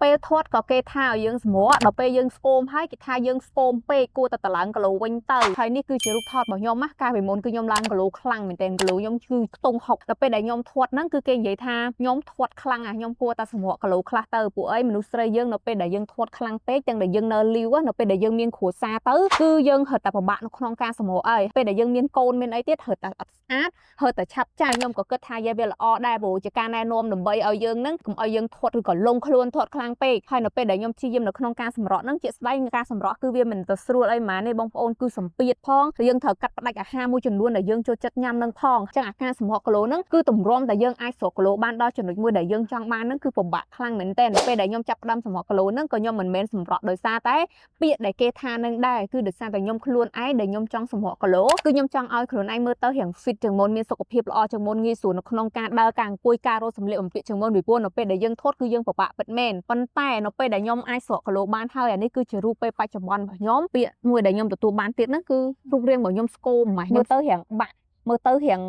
ពេលធាត់ក៏គេថាឲ្យយើងសម្រក់ដល់ពេលយើងស្គមហើយគេថាយើងស្គមពេកគួរតែឡើងគីឡូវិញទៅហើយនេះគឺជារូបថតរបស់ខ្ញុំណាកាលពីមុនគឺខ្ញុំឡើងគីឡូខ្លាំងមែនទែនគីឡូខ្ញុំគឺខ្ទង់60ដល់ពេលដែលខ្ញុំធាត់ហ្នឹងគឺគេនិយាយថាខ្ញុំធាត់ខ្លាំងខ្ញុំគួរតែសម្រក់គីឡូខ្លះទៅពួកអីមនុស្សស្រីយើងនៅពេលដែលយើងធាត់ខ្លាំងពេកទាំងដែលយើងនៅលីវនៅពេលដែលយើងមានគ្រួសារទៅគឺយើងហិតតែពិបាកនៅក្នុងការសម្រក់អីពេលដែលយើងមានកូនមានអីទៀតហិតតែអត់ស្អាតហិតតែឆាប់ចាស់ខ្ញុំក៏គិតថាយាយវាល្អដែរព្រោះជាការណែនាំដើម្បីឲ្យយើងហ្នឹងកុំឲ្យយើងធាត់ឬក៏លងខ្លួនធាត់ខ្លាំងពេកហើយនៅពេលដែលខ្ញុំព្យាយាមនៅក្នុងការសម្រក់ហ្នឹងជាក់ស្ដែងការសម្រក់គឺវាមិនទៅស្រួលអីហ្មងទេបងប្អូនគឺសម្ពាធផងយើងត្រូវកាត់ផ្ដាច់អាហារមួយចំនួនដែលយើងចូលចិត្តញ៉ាំនឹងផងអញ្ចឹងអាការសម្រក់គីឡូហ្នឹងគឺទម្រាំតែយើងអាចស្រកគីឡូបានដល់ចំណុចមួយដែលយើងចង់បានហ្នឹងគឺពិបាកខ្លាំងមែនទែនពេលដែលខ្ញុំចាប់ផ្ដើមសម្រក់គីឡូហ្នឹងក៏ខ្ញុំមិនមែនសម្រក់ដោយសារតែពាក្យដែលគេថានឹងដែរគឺដោយសារតែខ្ញុំខ្លួនឯងដែលខ្ញុំចង់សម្រក់គីឡូគឺខ្ញុំចង់ឲ្យខ្លួនឯងមើលទៅរៀង fit ជាងមុនមានសុខភាពល្អជាងមុនងាយស្រួលនៅក្នុងការដើរការអង្គុយការរត់សម្លៀកបំពាក់ជាងមុនពីព្រោះនៅពេលដែលយើងធាត់គឺយើងពិបាកពិតមែនប៉ុន្តែនៅពេលដែលខ្ញុំអាចស្រកគីឡូបានហើយអានេះគឺជារូបពេលបច្ចុប្បន្នរបស់ខ្ញុំពាក្យមួយដែលខ្ញុំទទួលបានទៀតហ្នឹងគឺរូបរាងរបស់ខ្ញុំស្គមម៉េះមើលទៅរៀងបាក់មើលទៅរៀង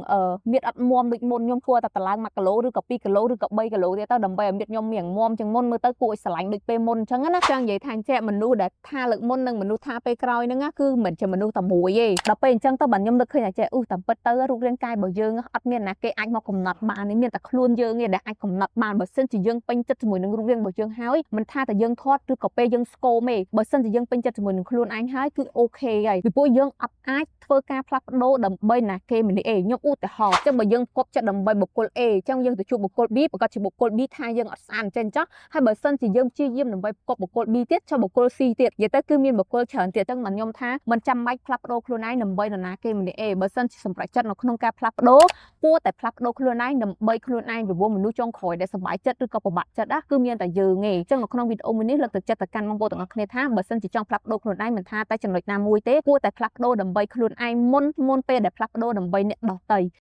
មានអត់មាំដូចមុនខ្ញុំគួរតែឡើង1គីឡូឬក៏2គីឡូឬក៏3គីឡូទៀតទៅដើម្បីឲ្យមានខ្ញុំមានមាំជាងមុនមើលទៅគួរឲ្យស្រឡាញ់ដូចពេលមុនអញ្ចឹងណាចង់និយាយថាអញ្ចឹងមនុស្សដែលថាលើកមុននិងមនុស្សថាពេលក្រោយហ្នឹងគឺមិនជាមនុស្សតែមួយទេដល់ពេលអញ្ចឹងទៅបើខ្ញុំនឹកឃើញតែចេះតាមពិតទៅរូបរាងកាយរបស់យើងអត់មានណាគេអាចមកកំណត់បានទេមានតែខ្លួនយើងទេដែលអាចកំណត់បានបើសិនជាយើងពេញចិត្តជាមួយនឹងរូបរាងរបស់យើងហើយមិនថាតែយើងធាត់ឬក៏ពេលយើងស្គមទេបើសិនជាយើងពេញចិត្តជាមួយនឹងខ្លួនឯងហើយគឺអូខេហើយពីព្រោះយើងអត់អាចធ្វើការផ្លាស់ប្ដូរដើម្បីណាគេម្នាក់ខ្ញុំឧទាហរណ៍ចឹងបើយើងគប់ចិត្តដើម្បីបុគ្គល A ចឹងយើងទៅជួបបុគ្គល B ប្រកាសជាបុគ្គល B ថាយើងអត់ស្អាតអញ្ចឹងចុះហើយបើសិនជាយើងព្យាយាមដើម្បីគប់បុគ្គល B ទៀតចុះបុគ្គល C ទៀតនិយាយទៅគឺមានបុគ្គលច្រើនទៀតចឹងខ្ញុំថាមិនចាំបាច់ផ្លាស់ប្ដូរខ្លួនឯងដើម្បីនរណាគេម្នាក់បើសិនជាសម្រេចចិត្តនៅក្នុងការផ្លាស់ប្ដូរគួរតែផ្លាស់ប្ដូរខ្លួនឯងដើម្បីខ្លួនឯងពីព្រោះមនុស្សចុងក្រោយដែលសប្បាយចិត្តឬក៏ពិបាកចិត្តគឺមានតែយើងទេចឹងនៅក្នុងវីដេអូមួយនេះលើកទឹកចិត្តទៅកាន់បងប្អូនទាំងអស់គ្នាថាបើសិនជាចង់ផ្លាស់ប្ដូរខ្លួនឯងមិនថាតែចំណុចណាមួយទេគួរតែផ្លាស់ប្ដូរដើម្បីខ្លួនឯងមុនពេលដែលផ្លាស់ប្ដូរដើម្បីអ្នកដទៃ